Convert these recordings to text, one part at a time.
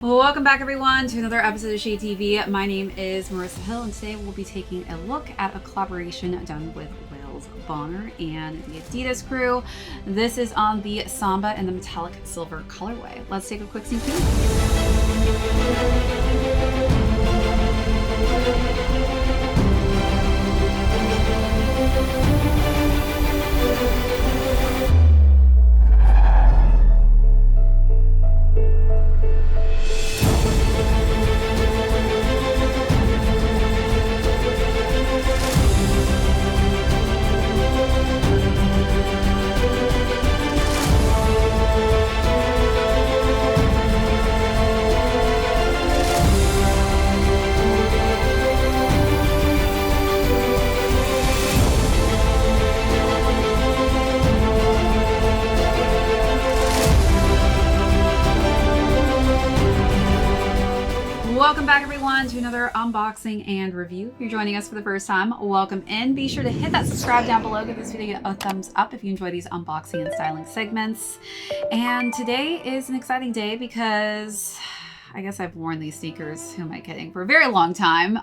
Welcome back everyone to another episode of ShadeTV. My name is Marissa Hill and today we'll be taking a look at a collaboration done with Wales Bonner and the Adidas crew. This is on the Samba in the metallic silver colorway. Let's take a quick sneak peek. Welcome back everyone to another unboxing and review. If you're joining us for the first time, welcome in. Be sure to hit that subscribe down below. Give this video a thumbs up if you enjoy these unboxing and styling segments. And today is an exciting day because I guess I've worn these sneakers, who am I kidding, for a very long time.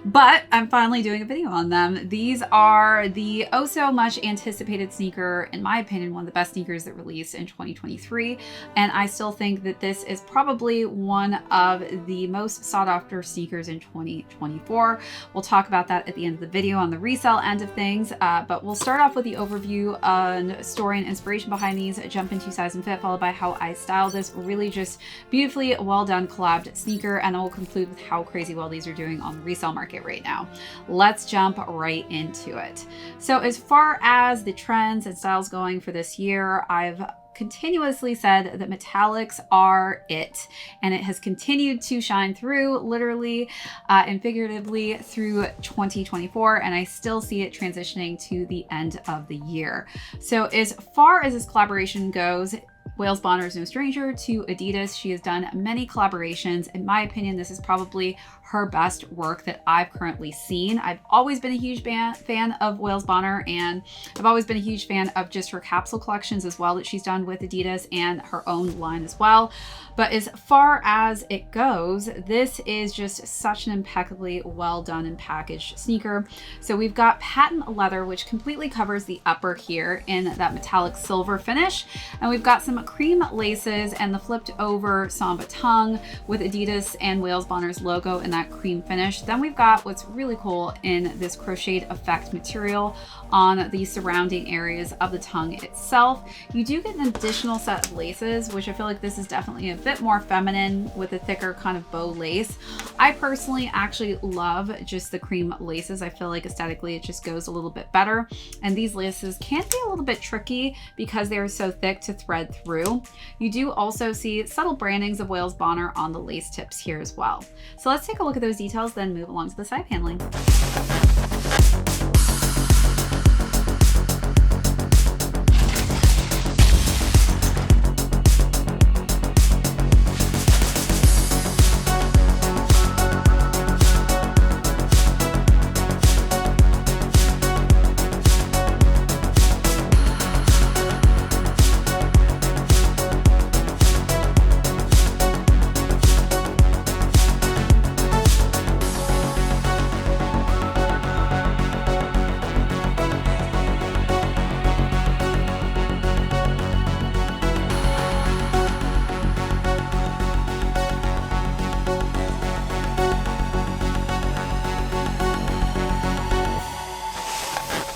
But I'm finally doing a video on them. These are the oh so much anticipated sneaker, in my opinion, one of the best sneakers that released in 2023. And I still think that this is probably one of the most sought after sneakers in 2024. We'll talk about that at the end of the video on the resale end of things. But we'll start off with the overview on story and inspiration behind these, jump into size and fit, followed by how I style this. Really just beautifully well done collabed sneaker, and then we'll conclude with how crazy well these are doing on the resale market right now. Let's jump right into it. So as far as the trends and styles going for this year, I've continuously said that metallics are it, and it has continued to shine through literally and figuratively through 2024, and I still see it transitioning to the end of the year. So as far as this collaboration goes, Wales Bonner is no stranger to Adidas. She has done many collaborations. In my opinion, this is probably her best work that I've currently seen. I've always been a huge fan of Wales Bonner, and I've always been a huge fan of just her capsule collections as well that she's done with Adidas and her own line as well. But as far as it goes, this is just such an impeccably well done and packaged sneaker. So we've got patent leather, which completely covers the upper here in that metallic silver finish. And we've got some cream laces and the flipped over Samba tongue with Adidas and Wales Bonner's logo in that cream finish. Then we've got what's really cool in this crocheted effect material on the surrounding areas of the tongue itself. You do get an additional set of laces, which I feel like this is definitely a bit more feminine with a thicker kind of bow lace. I personally actually love just the cream laces. I feel like aesthetically it just goes a little bit better. And these laces can be a little bit tricky because they are so thick to thread through. You do also see subtle brandings of Wales Bonner on the lace tips here as well. So let's take a look at those details, then move along to the side paneling.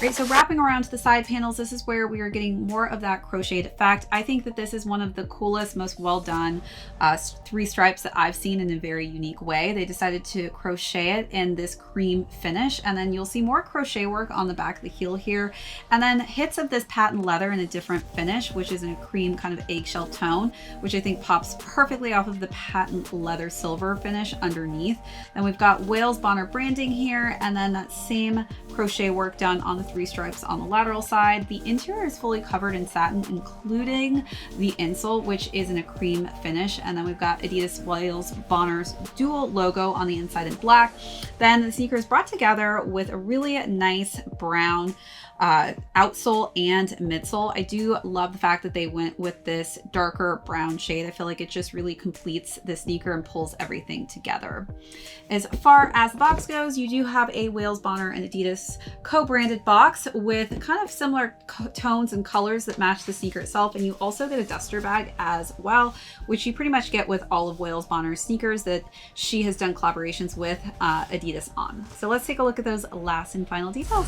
Great, so wrapping around to the side panels, this is where we are getting more of that crocheted effect. I think that this is one of the coolest, most well done three stripes that I've seen in a very unique way. They decided to crochet it in this cream finish, and then you'll see more crochet work on the back of the heel here, and then hits of this patent leather in a different finish, which is in a cream kind of eggshell tone, which I think pops perfectly off of the patent leather silver finish underneath. Then we've got Wales Bonner branding here, and then that same crochet work done on the three stripes on the lateral side. The interior is fully covered in satin, including the insole, which is in a cream finish. And then we've got Adidas Wales Bonner's dual logo on the inside in black. Then the sneaker is brought together with a really nice brown outsole and midsole. I do love the fact that they went with this darker brown shade. I feel like it just really completes the sneaker and pulls everything together. As far as the box goes, you do have a Wales Bonner and Adidas co-branded box with kind of similar tones and colors that match the sneaker itself. And you also get a duster bag as well, which you pretty much get with all of Wales Bonner's sneakers that she has done collaborations with Adidas on. So let's take a look at those last and final details.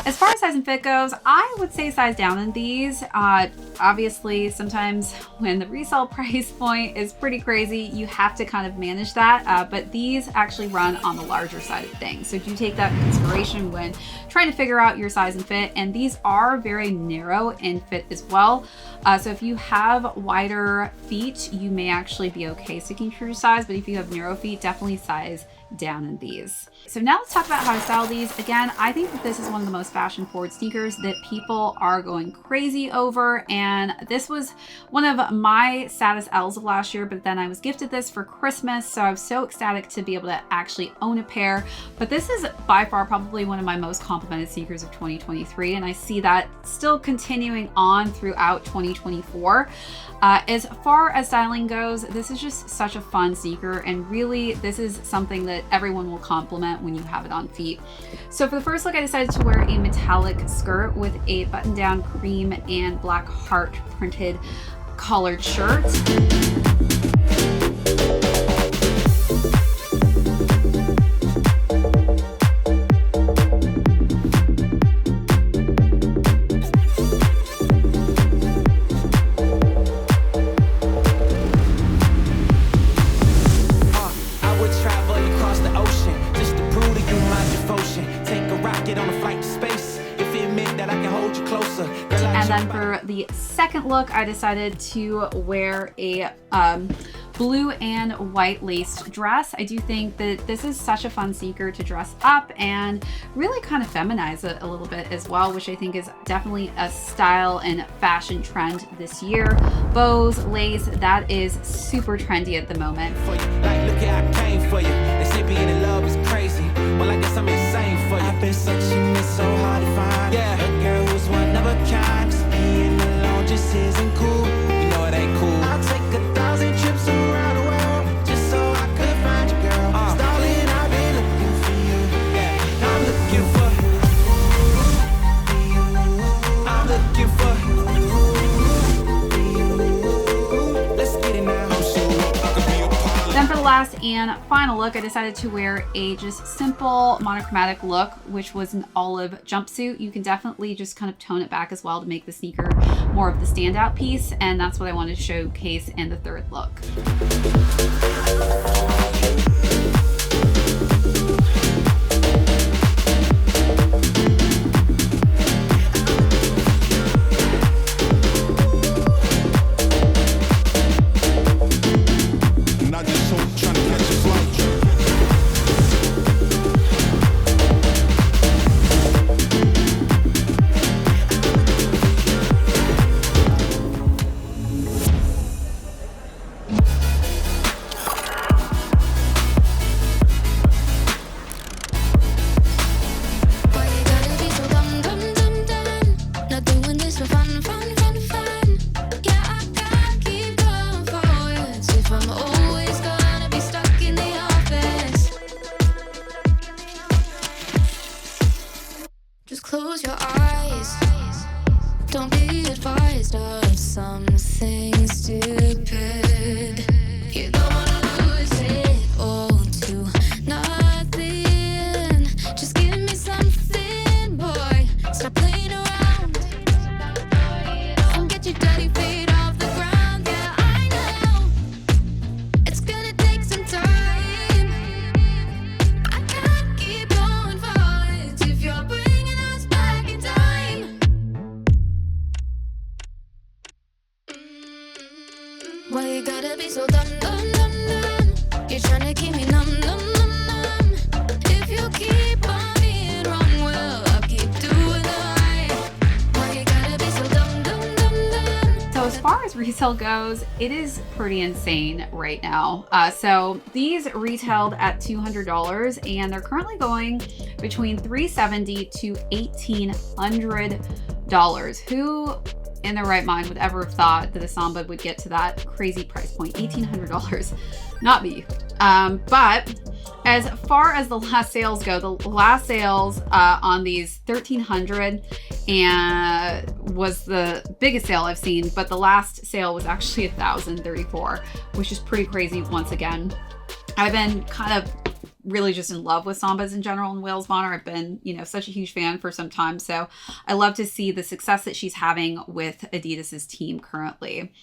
As far as size and fit goes, I would say size down in these. Obviously, sometimes when the resale price point is pretty crazy, you have to kind of manage that. But these actually run on the larger side of things. So do take that in consideration when trying to figure out your size and fit. And these are very narrow in fit as well. So if you have wider feet, you may actually be okay sticking to your size. But if you have narrow feet, definitely size down in these. So now let's talk about how to style these. Again, I think that this is one of the most fashion forward sneakers that people are going crazy over. And this was one of my saddest L's of last year, but then I was gifted this for Christmas. So I was so ecstatic to be able to actually own a pair. But this is by far probably one of my most complimented sneakers of 2023. And I see that still continuing on throughout 2024. As far as styling goes, this is just such a fun sneaker, and really this is something that everyone will compliment when you have it on feet. So for the first look, I decided to wear a metallic skirt with a button-down cream and black heart printed collared shirt. And then for the second look, I decided to wear a blue and white laced dress. I do think that this is such a fun sneaker to dress up and really kind of feminize it a little bit as well, which I think is definitely a style and fashion trend this year. Bows, lace, that is super trendy at the moment. Like, look at I came for you. They say being in love is crazy. Well, I guess I'm insane for you. I've been searching, it's so hard to find. Yeah, a girl who's one of a kind. Just being alone just isn't cool. You know it ain't cool. I'll take 1,000 trips around the world just so I could find you, girl. Darling, I've been looking for you. Yeah, I'm looking for you. I'm looking for you. Let's get it now. Then for the last and final look, I decided to wear a just simple monochromatic look, which was an olive jumpsuit. You can definitely just kind of tone it back as well to make the sneaker more of the standout piece. And that's what I wanted to showcase in the third look. Close your eyes. Don't be advised of something stupid. You don't wanna lose it all to nothing. Just give me something, boy. Stop playing around. Come get your dirty feet off the ground. Yeah, I as resale goes, it is pretty insane right now. So these retailed at $200 and they're currently going between $370 to $1,800. Who in their right mind would ever have thought that a Samba would get to that crazy price point? $1,800. Not me. But as far as the last sales go, the last sales on these 1,300 and was the biggest sale I've seen, but the last sale was actually 1,034, which is pretty crazy once again. I've been kind of really just in love with Sambas in general and Wales Bonner. I've been, such a huge fan for some time. So I love to see the success that she's having with Adidas's team currently.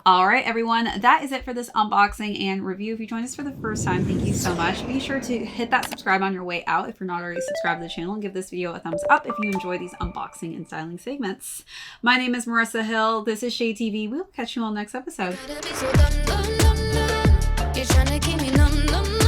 All right, everyone, that is it for this unboxing and review. If you joined us for the first time, thank you so much. Be sure to hit that subscribe on your way out if you're not already subscribed to the channel, and give this video a thumbs up if you enjoy these unboxing and styling segments. My name is Marissa Hill. This is ShadeTV. We'll catch you on the next episode. You're trying to keep me numb.